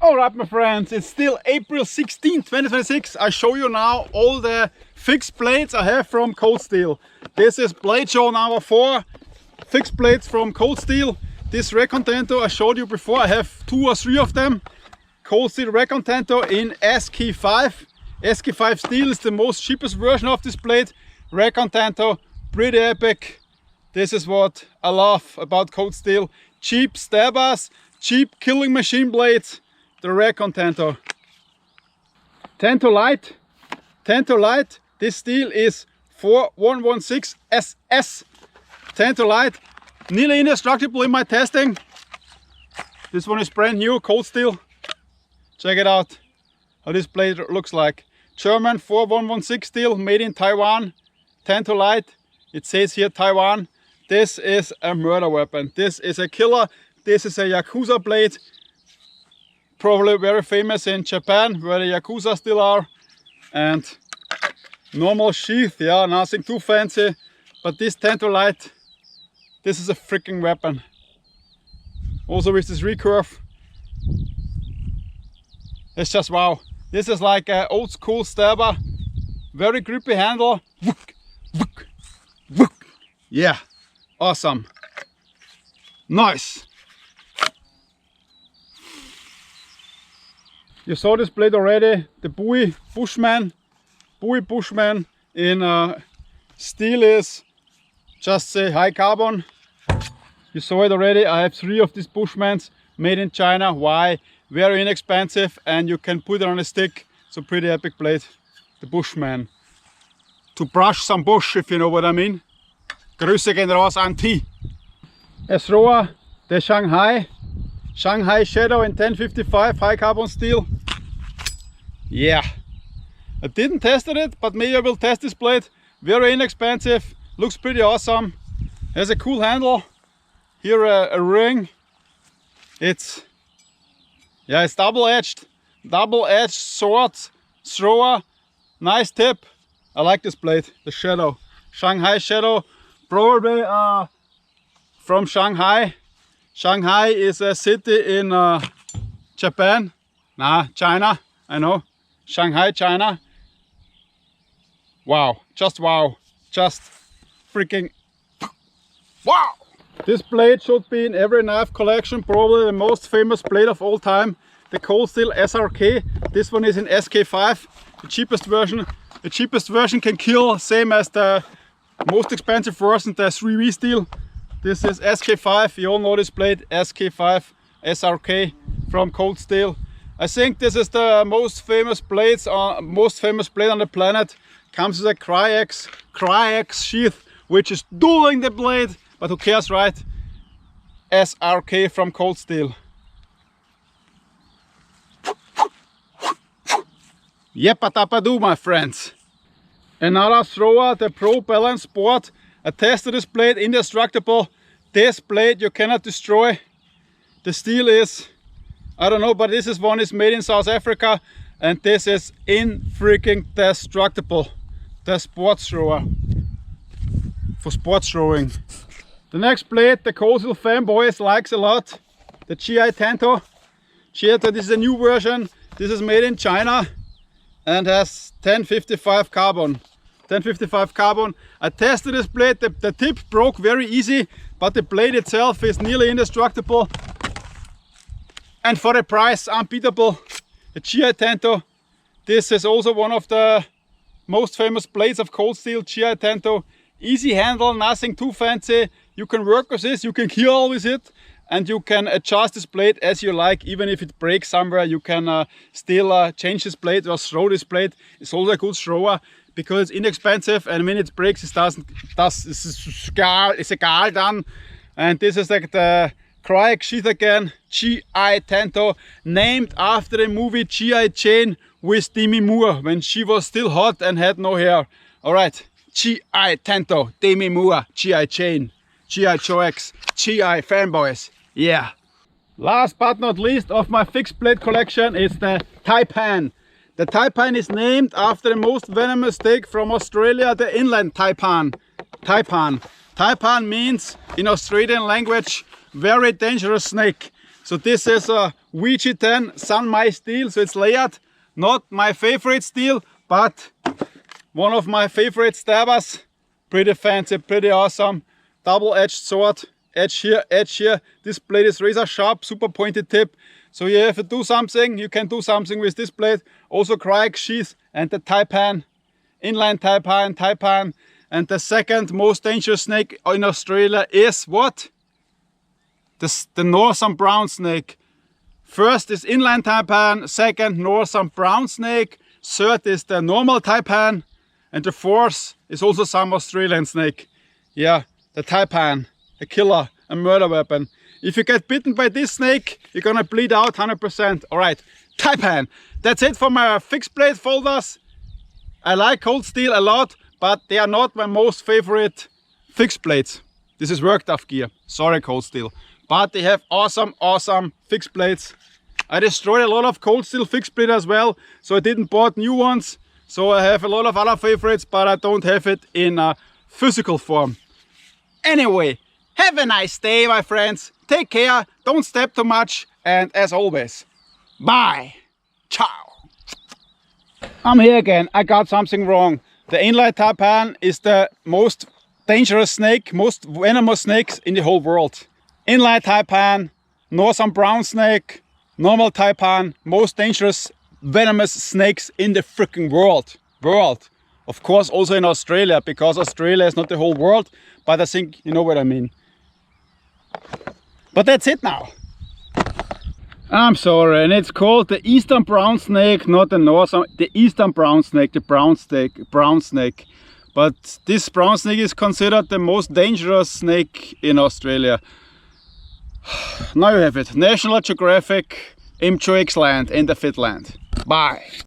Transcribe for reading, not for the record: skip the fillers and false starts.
Alright my friends, it's still April 16, 2026. I show you now all the fixed blades I have from Cold Steel. This is blade show number 4, fixed blades from Cold Steel. This Recon Tanto I showed you before, I have 2 or 3 of them. Cold Steel Recon Tanto in SK5. SK5 steel is the most cheapest version of this blade. Recon Tanto, pretty epic. This is what I love about Cold Steel. Cheap stabbers, cheap killing machine blades. The Recon Tanto. Tanto Light. Tanto Light. This steel is 4116 SS. Tanto Light. Nearly indestructible in my testing. This one is brand new, Cold Steel. Check it out how this blade looks like. German 4116 steel, made in Taiwan. Tanto Light. It says here Taiwan. This is a murder weapon. This is a killer. This is a Yakuza blade. Probably very famous in Japan, where the Yakuza still are. And normal sheath, yeah, nothing too fancy. But this Tanto Light, this is a freaking weapon. Also with this recurve, it's just wow. This is like an old school stabber. Very grippy handle. Yeah, awesome. Nice. You saw this blade already, the Bushman in steel is just say high carbon. You saw it already. I have 3 of these Bushmans made in China. Why? Very inexpensive and you can put it on a stick. So pretty epic blade, the Bushman. To brush some bush, if you know what I mean. Grüße gehen raus an T. SRK, the Shanghai Shadow in 1055 high carbon steel. Yeah, I didn't test it, but maybe I will test this blade. Very inexpensive, looks pretty awesome. Has a cool handle. Here a ring. It's double-edged sword thrower. Nice tip. I like this blade, the Shadow. Shanghai Shadow, probably from Shanghai. Shanghai is a city in Japan. Nah, China, I know. Shanghai, China. Wow, just freaking wow. This blade should be in every knife collection, probably the most famous blade of all time. The Cold Steel SRK. This one is in SK5, the cheapest version. The cheapest version can kill, same as the most expensive version, the 3V steel. This is SK5, you all know this blade, SK5 SRK from Cold Steel. I think this is the most famous blade on the planet. Comes with a Cryex sheath, which is dueling the blade, but who cares, right? SRK from Cold Steel. Yeppa-tappa-doo, my friends. Another thrower, the Pro Balance Sport. I tested this blade, indestructible. This blade you cannot destroy. The steel is, I don't know, but this one is made in South Africa and this is indestructible. The sports thrower for sports throwing. The next blade, the Cold Steel fanboys likes a lot. The GI Tanto. This is a new version. This is made in China and has 1055 carbon. 1055 carbon. I tested this blade, the tip broke very easy, but the blade itself is nearly indestructible. And for the price, unbeatable. The GI Tanto. This is also one of the most famous blades of Cold Steel, GI Tanto. Easy handle, nothing too fancy. You can work with this, you can kill with it, and you can adjust this blade as you like. Even if it breaks somewhere, you can still change this blade or throw this blade. It's also a good thrower, because it's inexpensive and when it breaks it's egal done. And this is like the Cryex sheath again, GI Tanto, named after the movie G.I. Jane with Demi Moore when she was still hot and had no hair. Alright, GI Tanto, Demi Moore, G.I. Jane, G.I. Joe X, GI fanboys, yeah. Last but not least of my fixed blade collection is the Taipan. The Taipan is named after the most venomous snake from Australia, the inland Taipan. Taipan means in Australian language very dangerous snake. So this is VG10 Shanghai steel, so it's layered. Not my favorite steel, but one of my favorite stabbers. Pretty fancy, pretty awesome. Double-edged sword, edge here, edge here. This blade is razor sharp, super pointed tip. So you have to do something, you can do something with this blade. Also cryox sheath and the Taipan, inline Taipan. And the second most dangerous snake in Australia is what? The northern brown snake. First is inline Taipan, second northern brown snake, third is the normal Taipan, and the fourth is also some Australian snake. Yeah, the Taipan, a killer, a murder weapon. If you get bitten by this snake, you're gonna bleed out 100%. Alright, Taipan. That's it for my fixed blade folders. I like cold steel a lot, but they are not my most favorite fixed blades. This is work tough gear. Sorry, cold steel. But they have awesome fixed blades. I destroyed a lot of cold steel fixed blade as well, so I didn't bought new ones. So I have a lot of other favorites, but I don't have it in a physical form. Anyway, have a nice day, my friends. Take care, don't step too much, and as always, bye. Ciao. I'm here again. I got something wrong. The inline Taipan is the most dangerous snake, most venomous snakes in the whole world. Inline Taipan, northern brown snake, normal Taipan, most dangerous venomous snakes in the freaking world. Of course also in Australia, because Australia is not the whole world, but I think you know what I mean. But that's it now. I'm sorry, and it's called the eastern brown snake, not the northern, the eastern brown snake, the brown snake. But this brown snake is considered the most dangerous snake in Australia. Now you have it. National Geographic, MJX land in the Fitland. Bye.